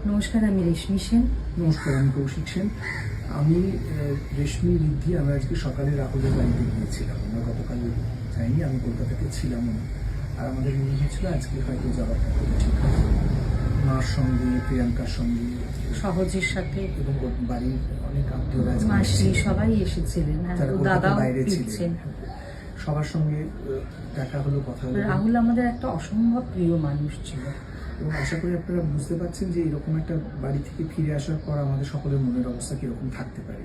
নমস্কার, আমি রেশমি সেন। নমস্কার, আমি কৌশিক সেন। আমি রেশমি রিদ্ধি। আমরা আজকে সকালে রাহুলের বাড়িতে গিয়েছিলাম। আমরা গতকাল যাইনি, আমি কলকাতাতে ছিলাম না। আর আমাদের মনে হয়েছিল আজকে হয়তো যাওয়াটা খুব ঠিক আছে। মার সঙ্গে, প্রিয়াঙ্কার সঙ্গে, সহজের সাথে এবং ওর বাড়ির অনেক আত্মীয়রা মাসি সবাই এসেছিলেন, যারা দাদাও বাইরে ফিরছেন। ছিলেন, সবার সঙ্গে দেখা হলো, কথা হলো। রাহুল আমাদের একটা অসম্ভব প্রিয় মানুষ ছিল এবং আশা করি আপনারা বুঝতে পারছেন যে এরকম একটা বাড়ি থেকে ফিরে আসার পর আমাদের সকলের মনের অবস্থা কীরকম থাকতে পারে।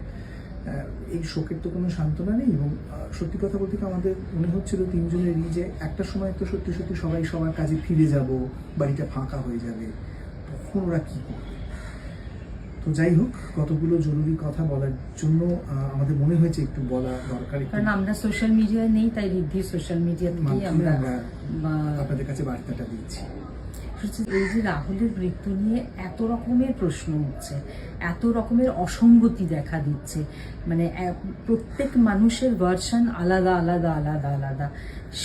এই শোকের তো কোনো সান্ত্বনা নেই। এবং সত্যি কথা বলতে আমাদের মনে হচ্ছিল তিনজনেরই যে একটা সময় তো সত্যি সত্যি সবাই সবার কাজে ফিরে যাব, বাড়িটা ফাঁকা হয়ে যাবে, তখন ওরা কী করবে। তো যাই হোক, কতগুলো জরুরি কথা বলার জন্য আমাদের মনে হয়েছে একটু বলা দরকার, কারণ আমরা সোশ্যাল মিডিয়ায় নেই, তাই রিদ্ধি সোশ্যাল মিডিয়া থেকেই আমরা আপনাদের কাছে বার্তাটা দিচ্ছি। এই যে রাহুলের মৃত্যু নিয়ে এত রকমের প্রশ্ন হচ্ছে, এত রকমের অসঙ্গতি দেখা দিচ্ছে, মানে প্রত্যেক মানুষের ভার্সন আলাদা আলাদা আলাদা আলাদা।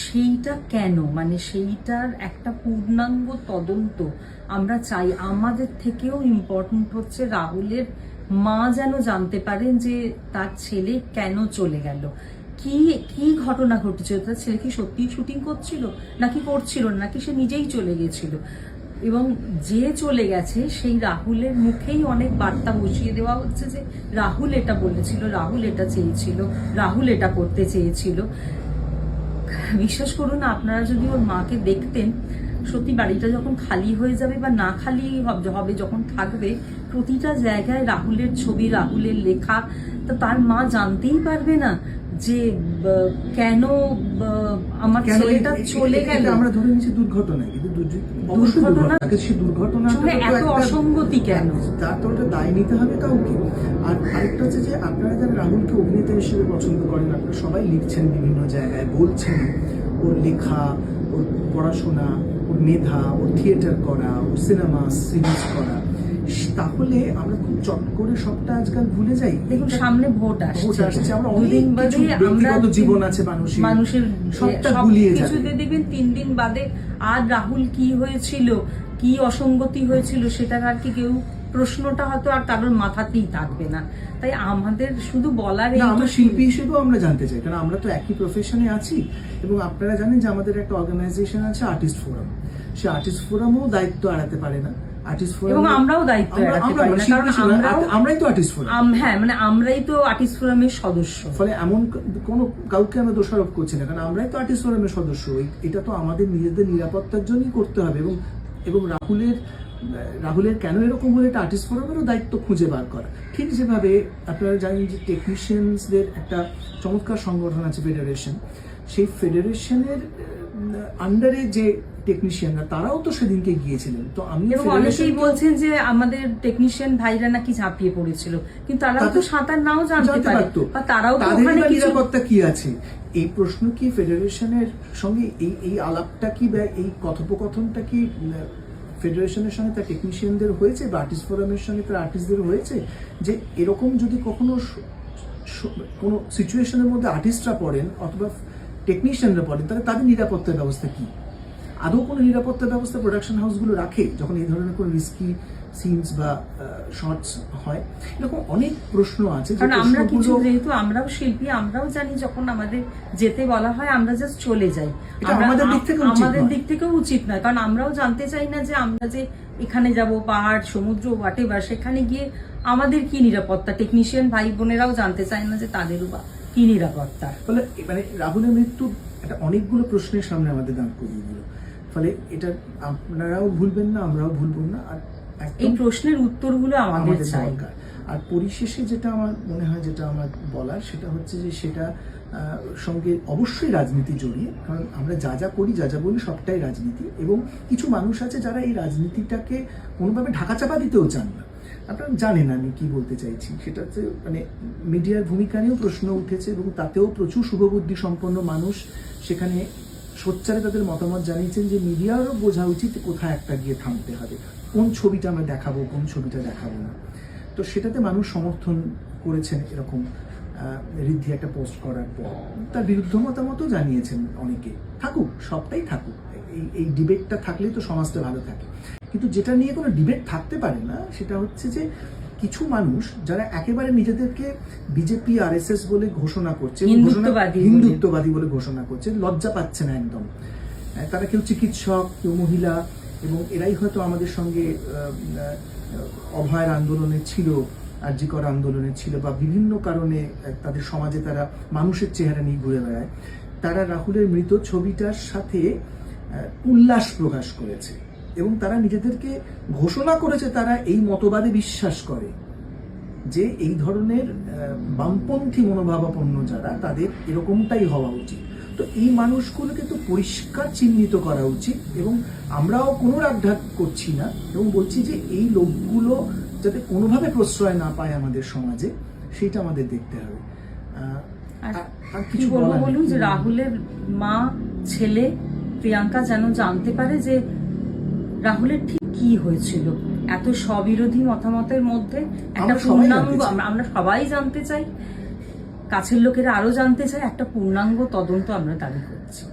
সেইটা কেন, মানে সেইটার একটা পূর্ণাঙ্গ তদন্ত আমরা চাই। আমাদের থেকেও ইম্পর্টেন্ট হচ্ছে রাহুলের মা যেন জানতে পারেন যে তার ছেলে কেন চলে গেল, কি কি ঘটনা ঘটেছিল, তার ছেলে কি সত্যিই শুটিং করছিল নাকি করছিল না, নাকি সে নিজেই চলে গেছিল। এবং যে চলে গেছে সেই রাহুলের মুখেই অনেক বার্তা বসিয়ে দেওয়া হচ্ছে যে রাহুল এটা বলেছিল, রাহুল এটা চেয়েছিল, রাহুল এটা করতে চেয়েছিল। বিশ্বাস করুন, আপনারা যদি ওর মাকে দেখতেন, সত্যি বাড়িটা যখন খালি হয়ে যাবে বা না খালি হবে, যখন থাকবে, প্রতিটা জায়গায় রাহুলের ছবি, রাহুলের লেখা, তো তার মা জানতেই পারবে না যে কেন আমার ছেলেটা চলে গেল। আমরা ধরে নিচ্ছি দুর্ঘটনা, কিন্তু দুর্ঘটনা এত অসঙ্গতি কেন, তার তো ওটা দায় নিতে হবে কাউকে। আর আরেকটা হচ্ছে যে আপনারা যারা রাহুলকে অভিনেতা হিসেবে পছন্দ করেন, আপনারা সবাই লিখছেন বিভিন্ন জায়গায়, বলছেন ওর লেখা, ওর পড়াশোনা, ওর মেধা, ওর থিয়েটার করা, ওর সিনেমা সিরিজ করা, তাহলে আমরা খুব চট করে সবটা আজকাল ভুলে যাই। দেখুন, সামনে ভোট আসছে, আমরা অনেক কিছু ব্যক্তিগত জীবন আছে মানুষের সবটা ভুলিয়ে যাবে। কিছুতে দেখবেন 3 দিন বাদে আর রাহুল কি হয়েছিল, কি অসঙ্গতি হয়েছিল, সেটা আর কি কেউ প্রশ্নটা হয়তো আর কারোর মাথাতেই থাকবে না। তাই আমাদের শুধু বলার, আমরা শিল্পী হিসেবেও আমরা জানতে চাই, কারণ আমরা তো একই প্রফেশনে আছি। এবং আপনারা জানেন যে আমাদের একটা অর্গানাইজেশন আছে আর্টিস্ট ফোরাম, সে আর্টিস্ট ফোরামও দায়িত্ব এড়াতে পারে না। আর্টিস্ট ফোরাম, এবং আমরাও দায়িত্ব এড়াতে পারি না, কারণ আমরাই তো আর্টিস্ট ফোরাম। হ্যাঁ, মানে আমরাই তো আর্টিস্ট ফোরামের সদস্য। ফলে এমন কোনো কাউকে আমরা দোষারোপ করছি না, কারণ আমরাই তো আর্টিস্ট ফোরামের সদস্য। এটা তো আমাদের নিজেদের নিরাপত্তার জন্যই করতে হবে। এবং রাহুলের কেন এরকম হলে এটা আর্টিস্ট ফোরামেরও দায়িত্ব খুঁজে বার করা। ঠিক যেভাবে আপনারা জানেন যে টেকনিশিয়ানসদের একটা চমৎকার সংগঠন আছে ফেডারেশন, সেই ফেডারেশনের আন্ডারে যে টেকনিশিয়ানরা, তারাও তো সেদিনকে গিয়েছিলেন। তো আমি অনেকেই বলছেন যে আমাদের টেকনিশিয়ান ভাইরা নাকি ঝাঁপিয়ে পড়েছিল, কিন্তু তারাও তো সাঁতার নাও জানতে পারতো, বা তারাও তো ওখানে নিরাপত্তা কি আছে, এই প্রশ্ন কি ফেডারেশনের সঙ্গে এই আলাপটা কি, বা এই কথোপকথনটা কি ফেডারেশনের সঙ্গে তার টেকনিশিয়ানদের হয়েছে, বা আর্টিস্ট ফোরামের সঙ্গে তার আর্টিস্টদের হয়েছে, যে এরকম যদি কখনো কোনো সিচুয়েশনের মধ্যে আর্টিস্টরা পড়েন অথবা টেকনিশিয়ানরা পড়েন, তাহলে তাদের নিরাপত্তার ব্যবস্থা কি? আদৌ কোনো নিরাপত্তা ব্যবস্থা প্রোডাকশন হাউসগুলো রাখে যখন এই ধরনের কোনো রিস্কি সিনস বা শর্টস হয়? এরকম অনেক প্রশ্ন আছে। কারণ আমরা কিছু, যেহেতু আমরাও শিল্পী, আমরাও জানি যখন আমাদের যেতে বলা হয় আমরা জাস্ট চলে যাই। আমাদের দিক থেকেও উচিত নয়, কারণ আমরাও জানতে চাই না যে আমরা যে এখানে যাব, পাহাড়, সমুদ্র, হোয়াটেভার, সেখানে গিয়ে আমাদের কি নিরাপত্তা। টেকনিশিয়ান ভাই বোনেরাও জানতে চায় না যে তাদেরও বা কি নিরাপত্তা। ফলে মানে রাহুলের মৃত্যু একটা অনেকগুলো প্রশ্নের সামনে আমাদের দাঁড় করিয়ে দিল। ফলে এটা আপনারাও ভুলবেন না, আমরাও ভুলবো না। আর এই প্রশ্নের উত্তরগুলো আমাদের দরকার। আর পরিশেষে যেটা আমার মনে হয়, যেটা আমার বলার, সেটা হচ্ছে যে সেটা সঙ্গে অবশ্যই রাজনীতি জড়িয়ে। কারণ আমরা যা যা করি, যা যা বলি, সবটাই রাজনীতি। এবং কিছু মানুষ আছে যারা এই রাজনীতিটাকে কোনোভাবে ঢাকাচাপা দিতেও চান না। আপনারা জানেন আমি কি বলতে চাইছি। সেটা হচ্ছে মানে মিডিয়ার ভূমিকা নিয়েও প্রশ্ন উঠেছে, এবং তাতেও প্রচুর শুভবুদ্ধি সম্পন্ন মানুষ সেখানে সোচ্চারে তাদের মতামত জানিয়েছেন যে মিডিয়ারও বোঝা উচিত কোথায় একটা গিয়ে থামতে হবে, কোন ছবিটা আমরা দেখাবো, কোন ছবিটা দেখাবো না। তো সেটাতে মানুষ সমর্থন করেছেন। এরকম রিদ্ধি একটা পোস্ট করার পর তার বিরুদ্ধ মতামতও জানিয়েছেন অনেকে। থাকুক, সবটাই থাকুক, এই ডিবেটটা থাকলেই তো সমাজটা ভালো থাকে। কিন্তু যেটা নিয়ে কোনো ডিবেট থাকতে পারে না সেটা হচ্ছে যে কিছু মানুষ যারা একেবারে নিজেদেরকে বিজেপি আরএসএস বলে ঘোষণা করছে, হিন্দুত্ববাদী বলে ঘোষণা করছে, লজ্জা পাচ্ছে না একদম। তারা কেউ চিকিৎসক, কেউ মহিলা, এবং এরাই হয়তো আমাদের সঙ্গে অভয়ের আন্দোলনে ছিল, আরজিকর আন্দোলনে ছিল, বা বিভিন্ন কারণে তাদের সমাজে তারা মানুষের চেহারা নিয়ে ঘুরে বেড়ায়। তারা রাহুলের মৃত ছবিটার সাথে উল্লাস প্রকাশ করেছে এবং তারা নিজেদেরকে ঘোষণা করেছে তারা এই মতবাদে বিশ্বাস করে যে এই ধরনের বামপন্থী মনোভাবাপন্ন যারা, তাদের এরকমটাই হওয়া উচিত। তো এই মানুষগুলোকে তো পরিষ্কার চিহ্নিত করা উচিত, এবং আমরাও কোনো রাগঢাক করছি না এবং বলছি যে এই লোকগুলো যাতে কোনোভাবে প্রশ্রয় না পায় আমাদের সমাজে, সেটা আমাদের দেখতে হবে। আর কিছু বলুন যে রাহুলের মা, ছেলে, প্রিয়াঙ্কা যেন জানতে পারে যে রাহুলের ঠিক কি হয়েছিল। এত স্ববিরোধী মতামতের মধ্যে একটা পূর্ণাঙ্গ, আমরা সবাই জানতে চাই, কাছের লোকেরা আরো জানতে চায়, একটা পূর্ণাঙ্গ তদন্ত আমরা দাবি করছি।